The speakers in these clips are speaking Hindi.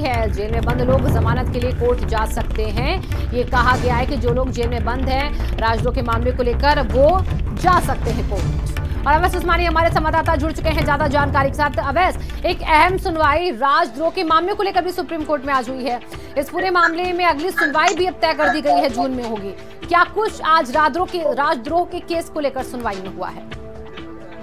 है। जेल में बंद लोग जमानत के लिए कोर्ट जा सकते हैं। ये कहा गया है कि जो लोग जेल में बंद हैं राजद्रोह के मामले को लेकर वो जा सकते हैं कोर्ट। और अवैस उस्मानी हमारे संवाददाता जुड़ चुके हैं ज्यादा जानकारी के साथ। अवैस, एक अहम सुनवाई राजद्रोह के मामले को लेकर भी सुप्रीम कोर्ट में आज हुई है। इस पूरे मामले में अगली सुनवाई भी अब तय कर दी गई है, जून में होगी। क्या कुछ आज राजद्रोह के केस को लेकर सुनवाई में हुआ है?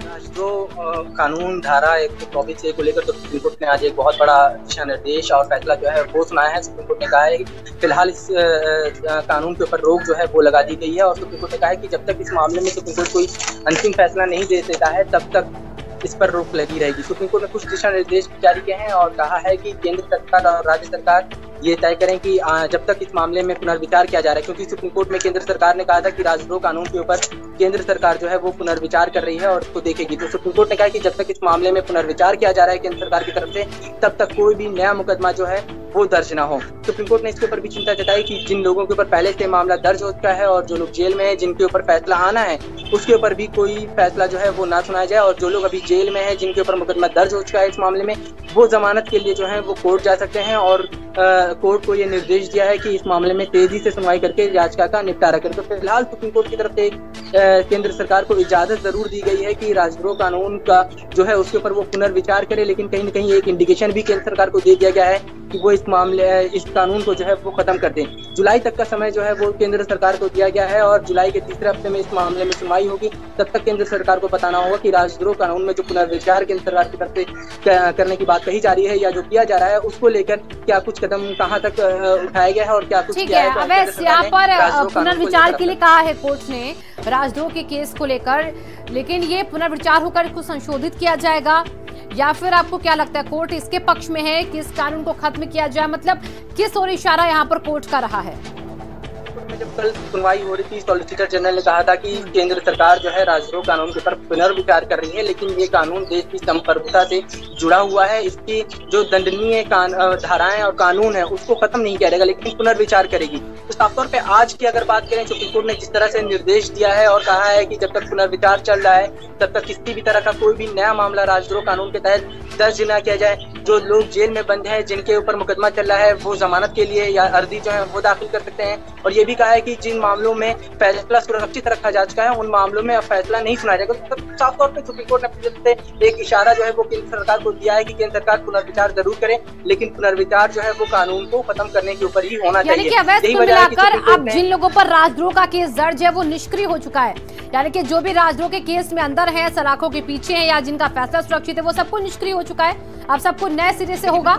राजद्रोह कानून धारा 124 को लेकर तो सुप्रीम कोर्ट ने आज एक बहुत बड़ा दिशा निर्देश और फैसला जो है वो सुनाया है। सुप्रीम कोर्ट ने कहा है कि फिलहाल इस कानून के ऊपर रोक जो है वो लगा दी गई है और सुप्रीम कोर्ट ने कहा है कि जब तक इस मामले में सुप्रीम कोर्ट कोई अंतिम फैसला नहीं दे देता है तब तक इस पर रोक लगी रहेगी। सुप्रीम कोर्ट ने कुछ दिशा निर्देश जारी किए हैं और कहा है कि केंद्र सरकार और राज्य सरकार ये तय करें कि जब तक इस मामले में पुनर्विचार किया जा रहा है, क्योंकि सुप्रीम कोर्ट में केंद्र सरकार ने कहा था कि राजद्रोह कानून के ऊपर केंद्र सरकार जो है वो पुनर्विचार कर रही है और उसको देखेगी। तो सुप्रीम कोर्ट ने कहा कि जब तक इस मामले में पुनर्विचार किया जा रहा है केंद्र सरकार की तरफ से, तब तक कोई भी नया मुकदमा जो है वो दर्ज ना हो। सुप्रीम कोर्ट ने इसके ऊपर भी चिंता जताई कि जिन लोगों के ऊपर पहले से मामला दर्ज हो चुका है और जो लोग जेल में हैं जिनके ऊपर फैसला आना है उसके ऊपर भी कोई फैसला जो है वो ना सुनाया जाए, और जो लोग अभी जेल में हैं जिनके ऊपर मुकदमा दर्ज हो चुका है इस मामले में, वो जमानत के लिए जो है वो कोर्ट जा सकते हैं। और कोर्ट को ये निर्देश दिया है कि इस मामले में तेजी से सुनवाई करके याचिका का निपटारा करें। तो फिलहाल सुप्रीम कोर्ट की तरफ से केंद्र सरकार को इजाजत जरूर दी गई है कि राजद्रोह कानून का जो है उसके ऊपर वो पुनर्विचार करे, लेकिन कहीं न कहीं एक इंडिकेशन भी केंद्र सरकार को दे दिया गया है कि वो इस कानून को जो है वो खत्म कर दें। जुलाई तक का समय जो है वो केंद्र सरकार को दिया गया है और जुलाई के तीसरे हफ्ते में इस मामले में सुनवाई होगी। तब तक केंद्र सरकार को बताना होगा कि राजद्रोह कानून में जो पुनर्विचार केंद्र सरकार की तरफ से करने की बात कही जा रही है या जो किया जा रहा है उसको लेकर क्या कुछ कदम कहाँ तक उठाया गया है और क्या कुछ किया है। अवैस, यहाँ पर पुनर्विचार के लिए कहा है कोर्ट ने राजद्रोह के केस को लेकर, लेकिन ये पुनर्विचार होकर इसको संशोधित किया जाएगा या फिर आपको क्या लगता है कोर्ट इसके पक्ष में है कि इस कानून को खत्म किया जाए? मतलब किस ओर इशारा यहाँ पर कोर्ट का रहा है? जब कल सुनवाई हो रही थी, सॉलिसिटर जनरल ने कहा था कि केंद्र सरकार जो है राजद्रोह कानून के ऊपर पुनर्विचार कर रही है, लेकिन ये कानून देश की संप्रभुता से जुड़ा हुआ है। इसकी जो दंडनीय धाराएं और कानून है उसको खत्म नहीं किया जाएगा, लेकिन पुनर्विचार करेगी। तो साफ तौर पे आज की अगर बात करें, सुप्रीम कोर्ट ने जिस तरह से निर्देश दिया है और कहा है कि जब तक पुनर्विचार चल रहा है तब तक किसी भी तरह का कोई भी नया मामला राजद्रोह कानून के तहत दर्ज न किया जाए। जो लोग जेल में बंद हैं जिनके ऊपर मुकदमा चल रहा है वो जमानत के लिए या अर्जी जो है वो दाखिल कर सकते हैं। और ये भी कहा है कि जिन मामलों में फैसला सुरक्षित रखा जा चुका है उन मामलों में अब फैसला नहीं सुनाया जाएगा। तो साफ तौर पे सुप्रीम कोर्ट ने अपनी तरफ से एक इशारा जो है वो केंद्र सरकार को दिया है कि केंद्र सरकार पुनर्विचार जरूर करे, लेकिन पुनर्विचार जो है वो कानून को खत्म करने के ऊपर ही होना चाहिए। यही वजह है कि अब जिन लोगों पर राजद्रोह का केस दर्ज है वो निष्क्रिय हो चुका है, यानी कि जो भी राजद्रोह के केस में अंदर है, सलाखों के पीछे है या जिनका फैसला सुरक्षित है, वो सबको निष्क्रिय हो चुका है। अब सबको नए सिरे से होगा।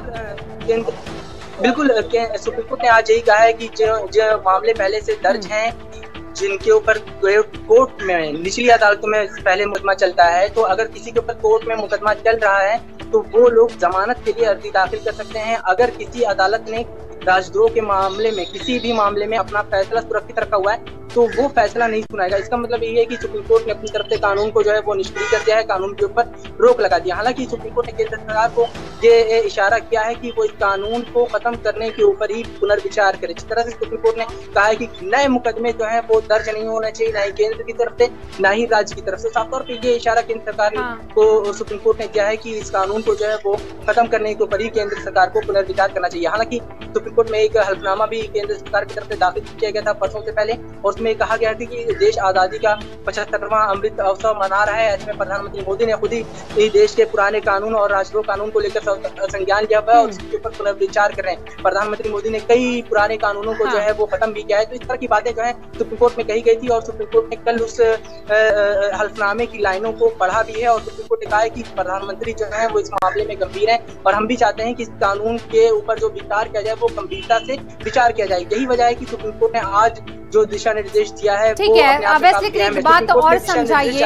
बिल्कुल, सुप्रीम कोर्ट ने आज यही कहा है कि जो मामले पहले से दर्ज हैं जिनके ऊपर कोर्ट में निचली अदालतों में पहले मुकदमा चलता है, तो अगर किसी के ऊपर कोर्ट में मुकदमा चल रहा है तो वो लोग जमानत के लिए अर्जी दाखिल कर सकते हैं। अगर किसी अदालत ने राजद्रोह के मामले में किसी भी मामले में अपना फैसला सुरक्षित रखा हुआ है तो वो फैसला नहीं सुनाएगा। इसका मतलब ये है कि सुप्रीम कोर्ट ने अपनी तरफ से कानून को जो है वो निष्क्रिय कर दिया है, कानून के ऊपर रोक लगा दिया। हालांकि सुप्रीम कोर्ट ने केंद्र सरकार को ये इशारा किया है कि वो इस कानून को खत्म करने के ऊपर ही पुनर्विचार करे। जिस तरह से सुप्रीम कोर्ट ने कहा है कि नए मुकदमे जो है वो दर्ज नहीं होने चाहिए, ना ही केंद्र की तरफ से ना ही राज्य की तरफ से। साफ तौर पर ये इशारा केंद्र सरकार को सुप्रीम कोर्ट ने किया है कि इस कानून को जो है वो खत्म करने के ऊपर ही केंद्र सरकार को पुनर्विचार करना चाहिए। हालांकि सुप्रीम कोर्ट में एक हल्फनामा भी केंद्र सरकार की तरफ से दाखिल किया गया था परसों से पहले, और उसमें कहा गया था कि देश आजादी का 75वां अमृत अवसर मना रहा है। ऐसे में प्रधानमंत्री मोदी ने खुद ही देश के पुराने कानून और राजद्रोह कानून को लेकर संज्ञान लिया हुआ है और उसके ऊपर पुनर्विचार कर रहे हैं। प्रधानमंत्री मोदी ने कई पुराने कानूनों को जो है वो खत्म भी किया है। तो इस तरह की बातें जो है सुप्रीम कोर्ट में कही गई थी और सुप्रीम कोर्ट ने कल उस हल्फनामे की लाइनों को पढ़ा भी है और सुप्रीम कोर्ट ने कहा है कि प्रधानमंत्री जो है वो इस मामले में गंभीर है और हम भी चाहते हैं कि इस कानून के ऊपर जो विचार किया जाए वो गंभीरता से विचार किया जाए। यही वजह है कि सुप्रीम कोर्ट ने आज जो दिशा निर्देश दिया है। ठीक है, अवैस, लेकिन एक बात और समझाइए,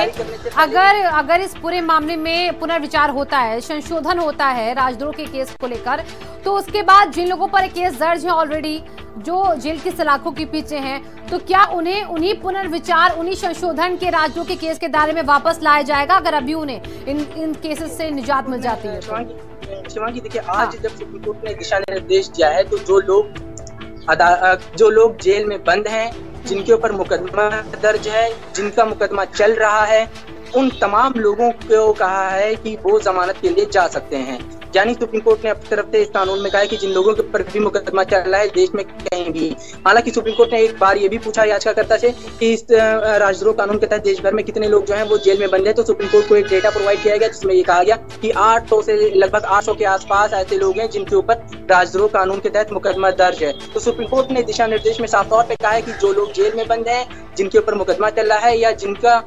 अगर इस पूरे मामले में पुनर्विचार होता है, संशोधन होता है राजद्रोह के केस को लेकर, तो उसके बाद जिन लोगों पर केस दर्ज है ऑलरेडी, जो जेल की सलाखों के पीछे हैं, तो क्या उन्हें उन्हीं पुनर्विचार, उन्हीं संशोधन के राजद्रोह के केस के दायरे में वापस लाया जाएगा अगर अभी उन्हें इन केसेस से निजात मिल जाती है? शिवांगी, देखिए, आज जब सुप्रीम कोर्ट ने दिशा निर्देश दिया है तो जो लोग जेल में बंद हैं, जिनके ऊपर मुकदमा दर्ज है, जिनका मुकदमा चल रहा है, उन तमाम लोगों को कहा है कि वो जमानत के लिए जा सकते हैं। यानी सुप्रीम कोर्ट ने अपनी तरफ से इस कानून में कहा है कि जिन लोगों के ऊपर भी मुकदमा चल रहा है देश में कहीं भी। हालांकि सुप्रीम कोर्ट ने एक बार ये भी पूछा याचिकाकर्ता से कि इस राजद्रोह कानून के तहत देश भर में कितने लोग जो हैं वो जेल में बंद है, तो सुप्रीम कोर्ट को एक डेटा प्रोवाइड किया गया जिसमें ये कहा गया कि 800 से लगभग 800 के आसपास ऐसे लोग हैं जिनके ऊपर राजद्रोह कानून के तहत मुकदमा दर्ज है। तो सुप्रीम कोर्ट ने दिशा निर्देश में साफ तौर पर कहा है कि जो लोग जेल में बंद हैं, जिनके ऊपर मुकदमा चल रहा है या जिनका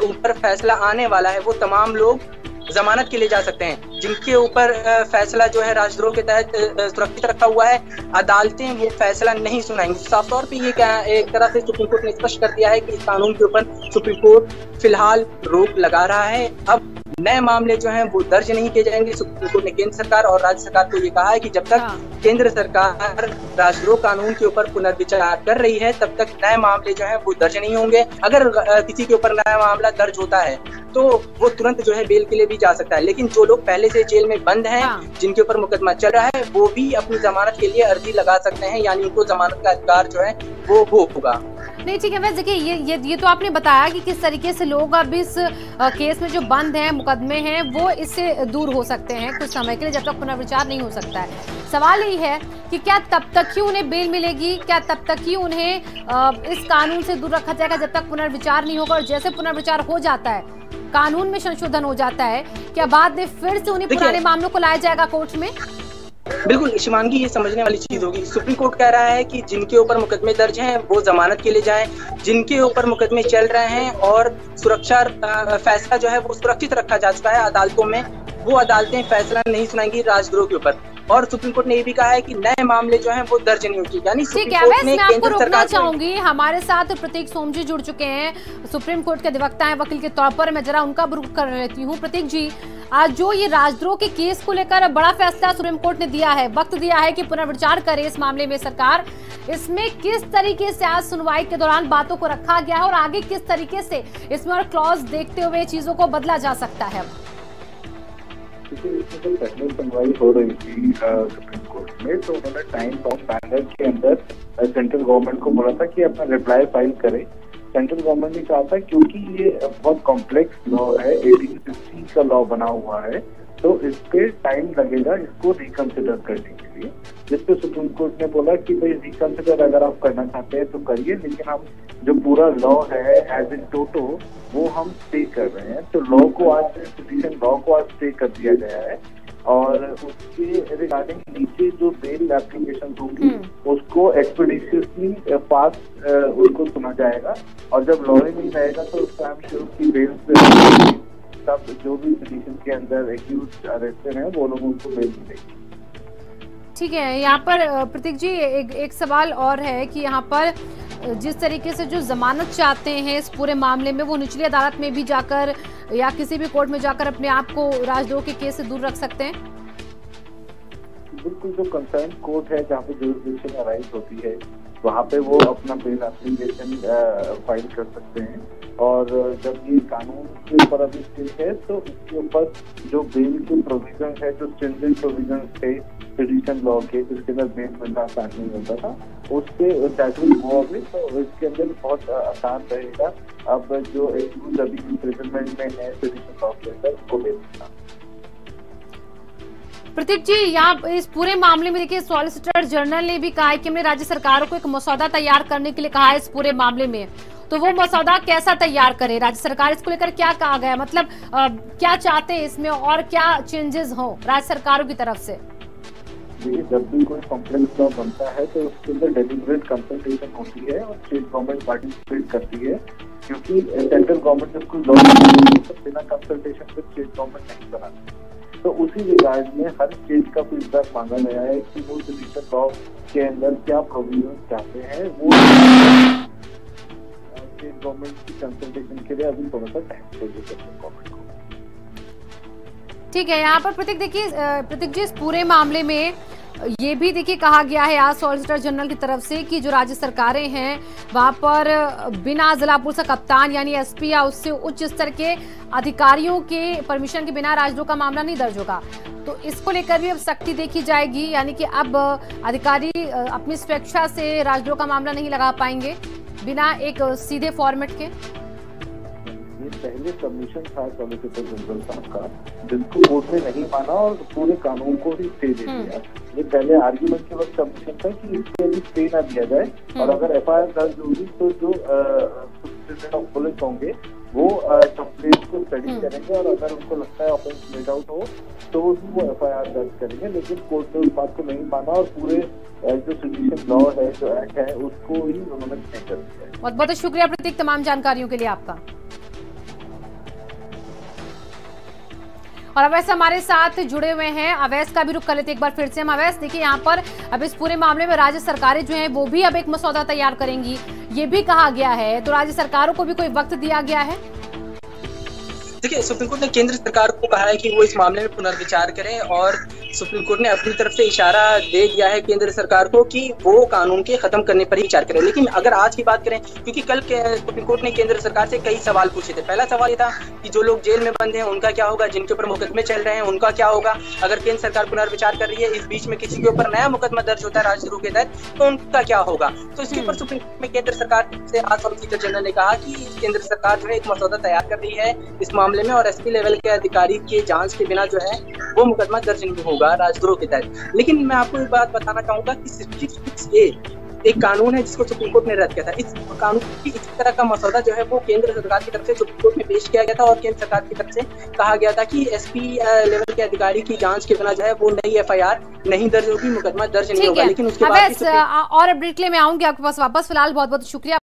ऊपर फैसला आने वाला है, वो तमाम लोग जमानत के लिए जा सकते हैं। जिनके ऊपर फैसला जो है राजद्रोह के तहत सुरक्षित रखा हुआ है, अदालतें वो फैसला नहीं सुनाएंगी। साफ तौर पे ये एक तरह से सुप्रीम कोर्ट ने स्पष्ट कर दिया है कि इस कानून के ऊपर सुप्रीम कोर्ट फिलहाल रोक लगा रहा है। अब नए मामले जो हैं वो दर्ज नहीं किए जाएंगे। सुप्रीम कोर्ट ने केंद्र सरकार और राज्य सरकार को ये कहा है कि जब तक केंद्र सरकार राजद्रोह कानून के ऊपर पुनर्विचार कर रही है तब तक नए मामले जो हैं वो दर्ज नहीं होंगे। अगर किसी के ऊपर नया मामला दर्ज होता है तो वो तुरंत जो है बेल के लिए भी जा सकता है, लेकिन जो लोग पहले से जेल में बंद हैं, जिनके ऊपर मुकदमा चल रहा है, वो भी अपनी जमानत के लिए अर्जी लगा सकते हैं, यानी उनको जमानत का अधिकार जो है वो होगा। नहीं ठीक है, वैसे देखिए ये तो आपने बताया कि किस तरीके से लोग अब इस केस में जो बंद हैं, मुकदमे हैं, वो इससे दूर हो सकते हैं कुछ समय के लिए जब तक पुनर्विचार नहीं हो सकता है। सवाल यही है कि क्या तब तक ही उन्हें बेल मिलेगी, क्या तब तक ही उन्हें इस कानून से दूर रखा जाएगा जब तक पुनर्विचार नहीं होगा, और जैसे पुनर्विचार हो जाता है, कानून में संशोधन हो जाता है, क्या बाद में फिर से उन्हें पुराने मामलों को लाया जाएगा कोर्ट में? बिल्कुल शिवांगी, ये समझने वाली चीज होगी। सुप्रीम कोर्ट कह रहा है कि जिनके ऊपर मुकदमे दर्ज हैं वो जमानत के लिए जाएं, जिनके ऊपर मुकदमे चल रहे हैं और सुरक्षा फैसला जो है वो सुरक्षित रखा जा चुका है अदालतों में, वो अदालतें फैसला नहीं सुनाएंगी राजद्रोह के ऊपर। और सुप्रीम कोर्ट ने ये भी कहा है कि नए मामले जो हैं वो दर्ज नहीं होंगे। यानी सुप्रीम कोर्ट ने केंद्र सरकार चाहूंगी, हमारे साथ प्रतीक सोमजी जुड़ चुके हैं, सुप्रीम कोर्ट के अधिवक्ता हैं, वकील के तौर पर। मैं जरा उनका रुख कर लेती हूँ। प्रतीक जी, आज जो ये राजद्रोह के केस को लेकर बड़ा फैसला सुप्रीम कोर्ट ने दिया है, वक्त दिया है कि पुनर्विचार करे इस मामले में सरकार, इसमें किस तरीके से आज सुनवाई के दौरान बातों को रखा गया है और आगे किस तरीके से इसमें और क्लॉज देखते हुए चीजों को बदला जा सकता है? पहले सुनवाई हो रही थी सुप्रीम कोर्ट में, तो उन्होंने टाइम बाउंड पैनल के अंदर सेंट्रल गवर्नमेंट को बोला था कि अपना रिप्लाई फाइल करे। सेंट्रल गवर्नमेंट ने कहा था क्योंकि ये बहुत कॉम्प्लेक्स लॉ है, 1860 का लॉ बना हुआ है, तो इस पे टाइम लगेगा इसको रिकंसिडर करने के लिए। जिसपे सुप्रीम कोर्ट ने बोला कि भाई रिकंसिडर अगर आप करना चाहते हैं तो करिए, लेकिन हम जो पूरा लॉ है एज इन टोटो वो हम स्टे कर रहे हैं। तो लॉ को आज पिटीशन लॉ को आज स्टे कर दिया गया है और उसके रिगार्डिंग नीचे जो बेल एप्लीकेशन होगी उसको एक्सपीडिशियसली फास्ट उनको सुना जाएगा, और जब लॉ ही नहीं रहेगा तो उस टाइम श्योर की बेल तब जो भी पिटीशन के अंदर एक्यूज्ड अरेस्टेड हैं वो लोगों को बेल मिलेगी। ठीक है, यहाँ पर प्रतीक जी एक सवाल और है कि यहाँ पर जिस तरीके से जो जमानत चाहते हैं इस पूरे मामले में, वो निचली अदालत में भी जाकर या किसी भी कोर्ट में जाकर अपने आप को राजद्रोह के केस से दूर रख सकते हैं? बिल्कुल, जो कंसर्न कोर्ट है जहाँ पे जुरिसडिक्शन अराइज होती है वहाँ पे वो अपना बेल एप्लीकेशन फाइल कर सकते हैं। और जब ये कानून के ऊपर अभी स्थित है तो इसके ऊपर जो बेल के प्रोविजन है, जो स्ट्रिंजेंट प्रोविजन थे पिटीशन लॉ के, जिसके अंदर बेल मिलना आसान नहीं होता था, उससे वो अभी तो इसके अंदर बहुत आसान रहेगा। अब जो एक्यूज अभी इम्प्रिजनमेंट में है पिटीशन लॉ के अंदर उसको बेल मिलना। प्रतीक जी, यहाँ इस पूरे मामले में देखिए सॉलिसिटर जनरल ने भी कहा है कि हमने राज्य सरकारों को एक मसौदा तैयार करने के लिए कहा है इस पूरे मामले में, तो वो मसौदा कैसा तैयार करे राज्य सरकार? इसको लेकर क्या कहा गया, मतलब क्या चाहते हैं इसमें और क्या चेंजेस हो राज्य सरकारों की तरफ से? देखिए, जब भी कोई कॉम्प्लेक्स लॉ बनता है तो उसके अंदर डेलिब्रेट कंसल्टेशन होती है और स्टेट गवर्नमेंट पार्टिसिपेट करती है, क्योंकि सेंट्रल गवर्नमेंट जब कोई लॉ बिना कंसल्टेशन से स्टेट गवर्नमेंट नहीं बनाती। तो उसी रिगार्ड में हर स्टेट का फीडबैक मांगा गया है कि वो पिटीशन लॉ के अंदर क्या प्रोविजन चाहते हैं, वो स्टेट गवर्नमेंट की कंसल्टेशन के लिए अभी थोड़ा सा टाइम चाहिए सेंट्रल गवर्नमेंट को। ठीक है, यहाँ पर प्रतीक जी, इस पूरे मामले में ये भी देखिए कहा गया है आज सॉलिसिटर जनरल की तरफ से कि जो राज्य सरकारें हैं वहां पर बिना जिला पुलिस कप्तान यानी एसपी या उससे उच्च स्तर के अधिकारियों के परमिशन के बिना राजद्रोह का मामला नहीं दर्ज होगा। तो इसको लेकर भी अब सख्ती देखी जाएगी, यानी कि अब अधिकारी अपनी स्वेच्छा से राजद्रोह का मामला नहीं लगा पाएंगे बिना एक सीधे फॉर्मेट के। पहले सबमिशन था सॉलिसिटर जनरल साहब का, जिनको कोर्ट ने नहीं माना और पूरे कानून को ही स्टे दे दिया। ये पहले आर्ग्यूमेंट के वक्त सबमिशन था कि इसके अभी स्टे ना दिया जाए, और अगर FIR दर्ज होगी तो जो सुप्रीटेंडेंट ऑफ पुलिस होंगे वो कंप्लेंट को स्टडी करेंगे, और अगर उनको लगता है ऑफेंस मेड आउट हो तो वो FIR दर्ज करेंगे। लेकिन कोर्ट ने उस बात को नहीं माना और पूरे जो सिटीजन लॉ है, जो एक्ट है, उसको ही उन्होंने चेंज कर दिया। बहुत बहुत शुक्रिया प्रतीक तमाम जानकारियों के लिए आपका। और अवैस हमारे साथ जुड़े हुए हैं, अवैस का भी रुख कर लेते एक बार फिर से हम। अवैस देखिए, यहाँ पर अब इस पूरे मामले में राज्य सरकारें जो हैं वो भी अब एक मसौदा तैयार करेंगी, ये भी कहा गया है, तो राज्य सरकारों को भी कोई वक्त दिया गया है? देखिए, सुप्रीम कोर्ट ने केंद्र सरकार को कहा है कि वो इस मामले में पुनर्विचार करें, और सुप्रीम कोर्ट ने अपनी तरफ से इशारा दे दिया है केंद्र सरकार को कि वो कानून के खत्म करने पर ही विचार करें। लेकिन अगर आज की बात करें, क्योंकि कल सुप्रीम कोर्ट ने केंद्र सरकार से कई सवाल पूछे थे। पहला सवाल ये था कि जो लोग जेल में बंद हैं उनका क्या होगा, जिनके ऊपर मुकदमे चल रहे हैं उनका क्या होगा, अगर केंद्र सरकार पुनर्विचार कर रही है, इस बीच में किसी के ऊपर नया मुकदमा दर्ज होता है राजद्रोह के तहत, तो उनका क्या होगा। तो इसके ऊपर सुप्रीम कोर्ट में केंद्र सरकार से आज सॉलिसिटर जनरल ने कहा कि केंद्र सरकार जो है एक मसौदा तैयार कर रही है इस मामले में, और SP लेवल के अधिकारी के जांच के बिना जो है वो मुकदमा दर्ज नहीं होगा राजद्रोह के तहत। लेकिन मैं आपको एक बात बताना चाहूंगा कि 66A एक कानून है जिसको सुप्रीम कोर्ट ने रद्द किया था। इस कानून की इसी तरह का मसौदा जो है वो केंद्र सरकार की तरफ से सुप्रीम कोर्ट में पेश किया गया था, और केंद्र सरकार की तरफ से कहा गया था कि SP लेवल के अधिकारी की जांच के बिना जो है वो नई FIR नहीं दर्ज होगी, मुकदमा दर्ज नहीं होगा। लेकिन उसके बाद और अपडेट के लिए मैं आऊंगी आपके पास वापस। फिलहाल बहुत बहुत शुक्रिया।